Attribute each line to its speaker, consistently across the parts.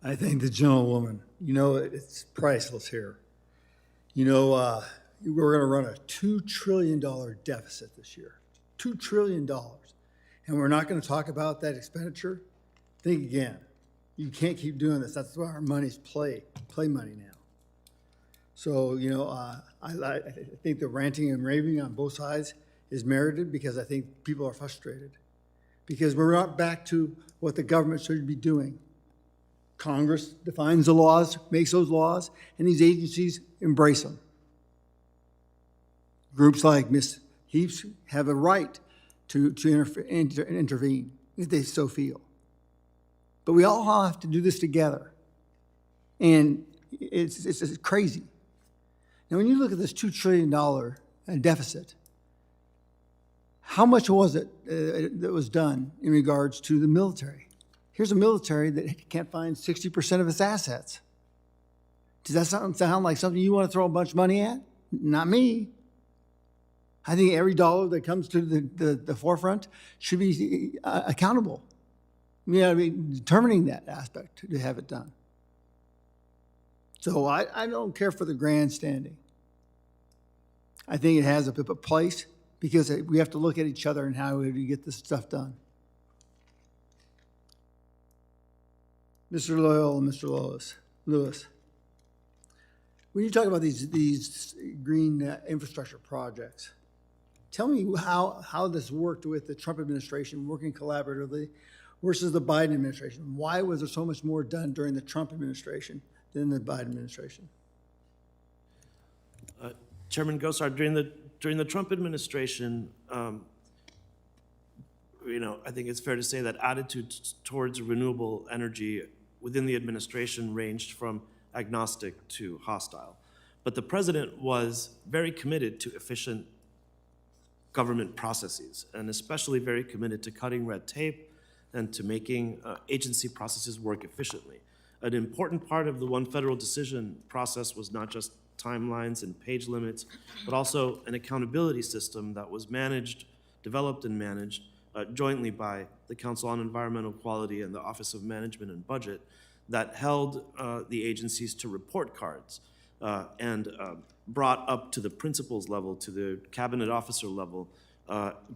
Speaker 1: I thank the gentlewoman. You know, it's priceless here. You know, we're going to run a $2 trillion deficit this year. $2 trillion. And we're not going to talk about that expenditure? Think again. You can't keep doing this. That's why our money's play money now. So, you know, I think the ranting and raving on both sides is merited because I think people are frustrated. Because we're not back to what the government should be doing. Congress defines the laws, makes those laws, and these agencies embrace them. Groups like Ms. Heaps have a right to intervene if they so feel. But we all have to do this together. And it's crazy. Now, when you look at this $2 trillion deficit, how much was it that was done in regards to the military? Here's a military that can't find 60% of its assets. Does that sound like something you want to throw a bunch of money at? Not me. I think every dollar that comes to the forefront should be accountable. You know, I mean, determining that aspect to have it done. So I don't care for the grandstanding. I think it has a place because we have to look at each other and how we get this stuff done. Mr. Loyal and Mr. Lewis, when you talk about these green infrastructure projects, tell me how this worked with the Trump administration working collaboratively versus the Biden administration. Why was there so much more done during the Trump administration than the Biden administration?
Speaker 2: Chairman Gosar, during the Trump administration, you know, I think it's fair to say that attitudes towards renewable energy within the administration ranged from agnostic to hostile. But the president was very committed to efficient government processes, and especially very committed to cutting red tape and to making agency processes work efficiently. An important part of the One Federal Decision process was not just timelines and page limits, but also an accountability system that was developed and managed jointly by the Council on Environmental Quality and the Office of Management and Budget that held the agencies to report cards and brought up to the principals level, to the cabinet officer level,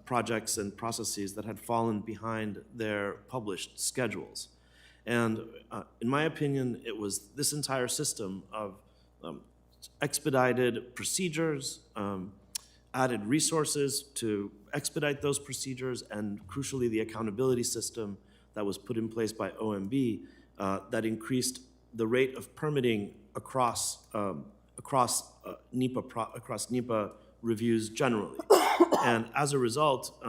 Speaker 2: projects and processes that had fallen behind their published schedules. And in my opinion, it was this entire system of expedited procedures, added resources to expedite those procedures, and crucially, the accountability system that was put in place by OMB that increased the rate of permitting across NEPA reviews generally. And as a result,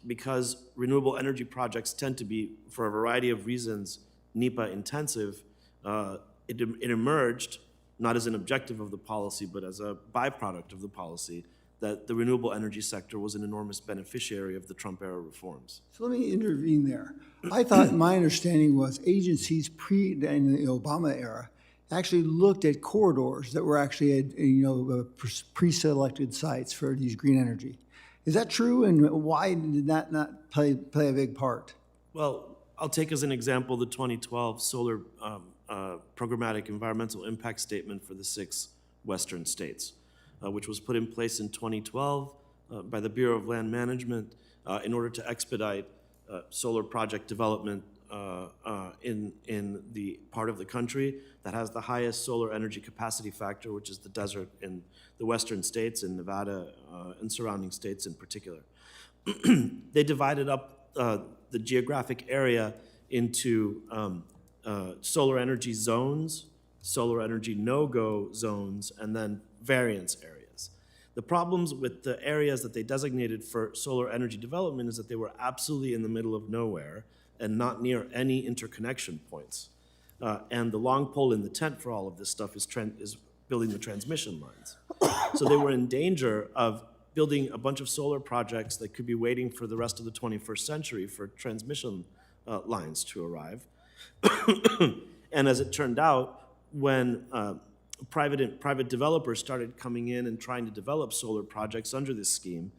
Speaker 2: because renewable energy projects tend to be, for a variety of reasons, NEPA intensive, it emerged, not as an objective of the policy, but as a byproduct of the policy, that the renewable energy sector was an enormous beneficiary of the Trump-era reforms.
Speaker 1: So let me intervene there. I thought my understanding was agencies in the Obama era actually looked at corridors that were actually pre-selected sites for these green energy. Is that true, and why did that not play a big part?
Speaker 2: Well, I'll take as an example the 2012 solar programmatic environmental impact statement for the 6 western states, which was put in place in 2012 by the Bureau of Land Management in order to expedite solar project development in the part of the country that has the highest solar energy capacity factor, which is the desert in the western states, in Nevada and surrounding states in particular. They divided up the geographic area into solar energy zones, solar energy no-go zones, and then variance areas. The problems with the areas that they designated for solar energy development is that they were absolutely in the middle of nowhere and not near any interconnection points. And the long pole in the tent for all of this stuff is building the transmission lines. So they were in danger of building a bunch of solar projects that could be waiting for the rest of the 21st century for transmission lines to arrive. And as it turned out, when private developers started coming in and trying to develop solar projects under this scheme,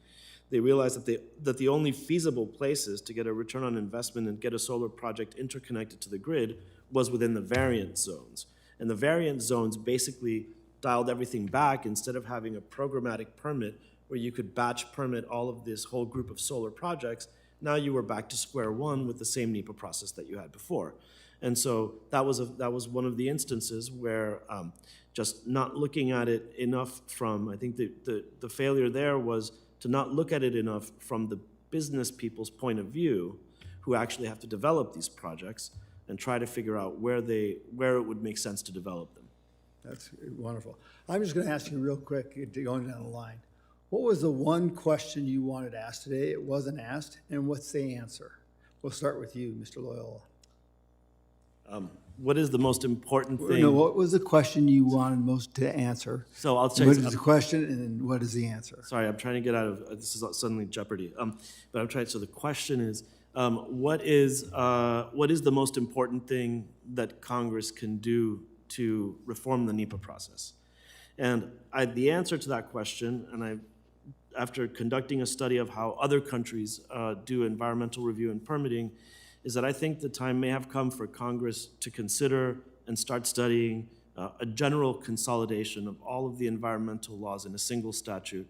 Speaker 2: they realized that the only feasible places to get a return on investment and get a solar project interconnected to the grid was within the variant zones. And the variant zones basically dialed everything back. Instead of having a programmatic permit where you could batch permit all of this whole group of solar projects, now you were back to square one with the same NEPA process that you had before. And so that was one of the instances where just not looking at it enough from, I think the failure there was to not look at it enough from the business people's point of view who actually have to develop these projects and try to figure out where it would make sense to develop them.
Speaker 1: That's wonderful. I'm just going to ask you real quick, going down the line. What was the one question you wanted asked today? It wasn't asked, and what's the answer? We'll start with you, Mr. Loyola.
Speaker 2: What is the most important thing?
Speaker 1: No, what was the question you wanted most to answer?
Speaker 2: So I'll say
Speaker 1: what is the question, and then what is the answer?
Speaker 2: Sorry, I'm trying to get out of this. Is suddenly Jeopardy. But I'm trying. So the question is, what is the most important thing that Congress can do to reform the NEPA process? And the answer to that question, and after conducting a study of how other countries do environmental review and permitting, is that I think the time may have come for Congress to consider and start studying a general consolidation of all of the environmental laws in a single statute,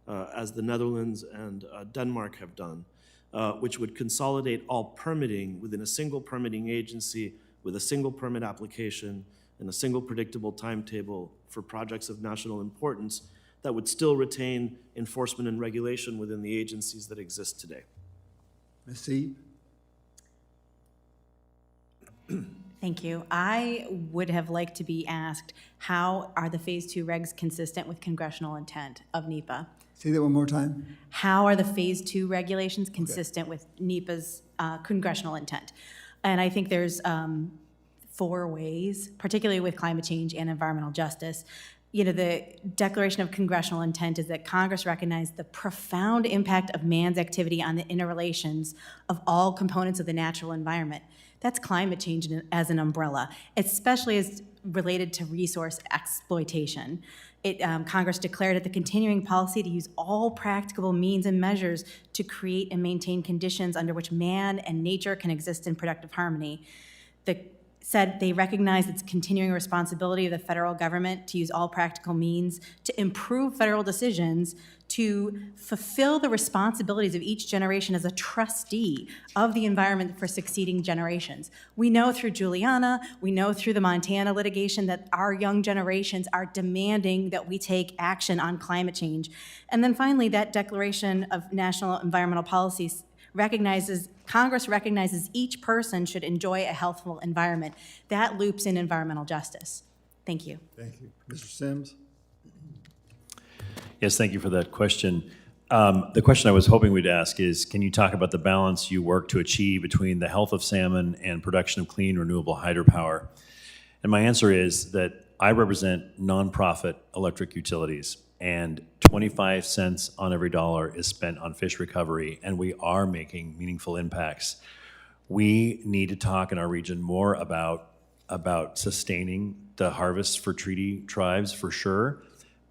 Speaker 2: as the Netherlands and Denmark have done, which would consolidate all permitting within a single permitting agency with a single permit application and a single predictable timetable for projects of national importance that would still retain enforcement and regulation within the agencies that exist today.
Speaker 1: Ms. C?
Speaker 3: Thank you. I would have liked to be asked, how are the Phase 2 regs consistent with congressional intent of NEPA?
Speaker 1: Say that one more time.
Speaker 3: How are the Phase 2 regulations consistent with NEPA's congressional intent? And I think there's 4 ways, particularly with climate change and environmental justice. You know, the Declaration of Congressional Intent is that Congress recognized the profound impact of man's activity on the interrelations of all components of the natural environment. That's climate change as an umbrella, especially as related to resource exploitation. Congress declared it the continuing policy to use all practicable means and measures to create and maintain conditions under which man and nature can exist in productive harmony. Said they recognize its continuing responsibility of the federal government to use all practical means to improve federal decisions, to fulfill the responsibilities of each generation as a trustee of the environment for succeeding generations. We know through Juliana, we know through the Montana litigation that our young generations are demanding that we take action on climate change. And then finally, that Declaration of National Environmental Policies Congress recognizes each person should enjoy a healthful environment. That loops in environmental justice. Thank you.
Speaker 1: Thank you. Mr. Sims?
Speaker 4: Yes, thank you for that question. The question I was hoping we'd ask is, can you talk about the balance you work to achieve between the health of salmon and production of clean, renewable hydropower? And my answer is that I represent nonprofit electric utilities, and 25 cents on every dollar is spent on fish recovery, and we are making meaningful impacts. We need to talk in our region more about sustaining the harvests for treaty tribes, for sure,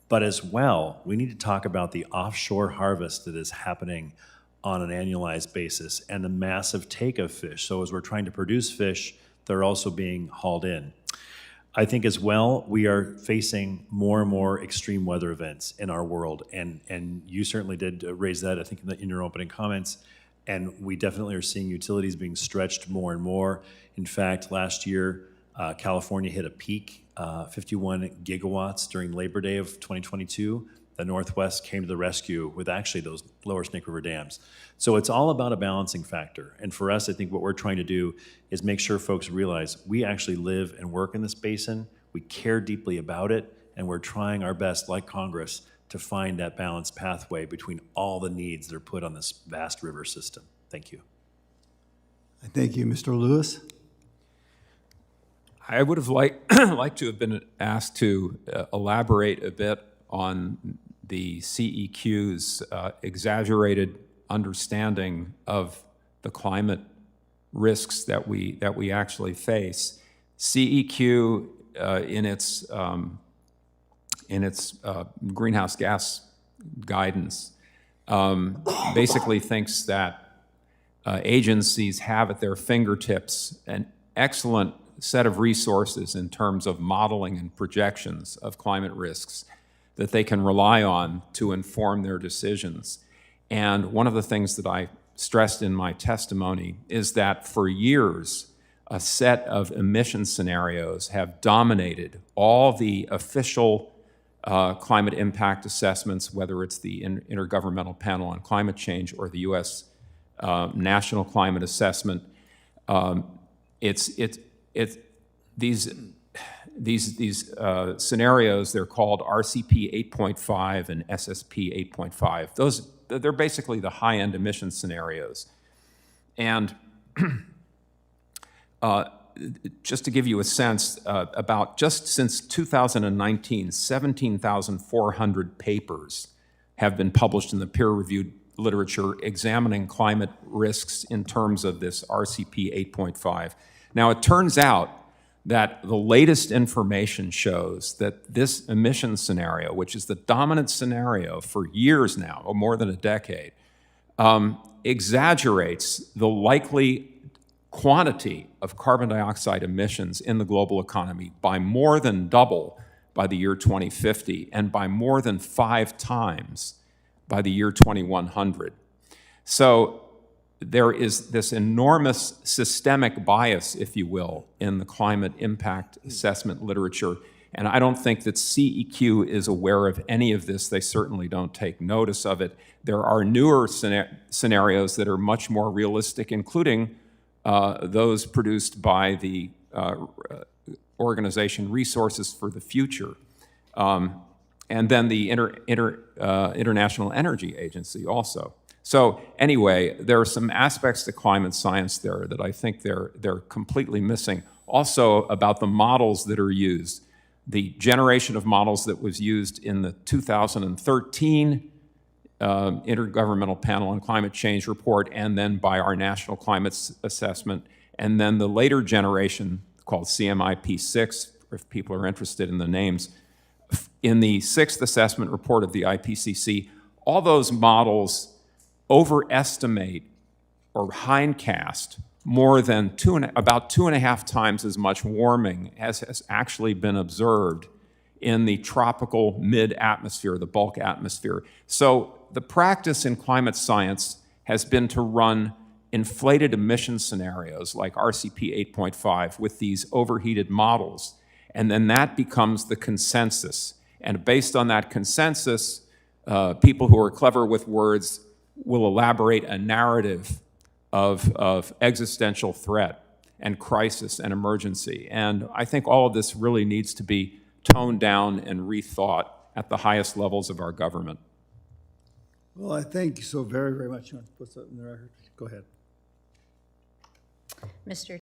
Speaker 4: but as well, we need to talk about the offshore harvest that is happening on an annualized basis and the massive take of fish. So as we're trying to produce fish, they're also being hauled in. I think as well, we are facing more and more extreme weather events in our world, and you certainly did raise that, I think, in your opening comments, and we definitely are seeing utilities being stretched more and more. In fact, last year, California hit a peak, 51 gigawatts during Labor Day of 2022. The Northwest came to the rescue with actually those lower Snake River dams. So it's all about a balancing factor. And for us, I think what we're trying to do is make sure folks realize we actually live and work in this basin, we care deeply about it, and we're trying our best, like Congress, to find that balanced pathway between all the needs that are put on this vast river system. Thank you.
Speaker 1: Thank you. Mr. Lewis?
Speaker 5: I would have liked to have been asked to elaborate a bit on the CEQ's exaggerated understanding of the climate risks that we actually face. CEQ in its greenhouse gas guidance basically thinks that agencies have at their fingertips an excellent set of resources in terms of modeling and projections of climate risks that they can rely on to inform their decisions. And one of the things that I stressed in my testimony is that for years, a set of emission scenarios have dominated all the official climate impact assessments, whether it's the Intergovernmental Panel on Climate Change or the U.S. National Climate Assessment. These scenarios, they're called RCP 8.5 and SSP 8.5. They're basically the high-end emission scenarios. And just to give you a sense, about just since 2019, 17,400 papers have been published in the peer-reviewed literature examining climate risks in terms of this RCP 8.5. Now, it turns out that the latest information shows that this emission scenario, which is the dominant scenario for years now, or more than a decade, exaggerates the likely quantity of carbon dioxide emissions in the global economy by more than double by the year 2050 and by more than 5 times by the year 2100. So there is this enormous systemic bias, if you will, in the climate impact assessment literature. And I don't think that CEQ is aware of any of this. They certainly don't take notice of it. There are newer scenarios that are much more realistic, including those produced by the organization Resources for the Future, and then the International Energy Agency also. So anyway, there are some aspects to climate science there that I think they're completely missing. Also about the models that are used. The generation of models that was used in the 2013 Intergovernmental Panel on Climate Change report, and then by our National Climate Assessment, and then the later generation called CMIP6, if people are interested in the names, in the 6th assessment report of the IPCC. All those models overestimate or hindcast more than about 2.5 times as much warming as has actually been observed in the tropical mid-atmosphere, the bulk atmosphere. So the practice in climate science has been to run inflated emission scenarios like RCP 8.5 with these overheated models, and then that becomes the consensus. And based on that consensus, people who are clever with words will elaborate a narrative of existential threat and crisis and emergency. And I think all of this really needs to be toned down and rethought at the highest levels of our government.
Speaker 1: Well, I thank you so very, very much. You want to put that in the record? Go ahead.
Speaker 6: Mr.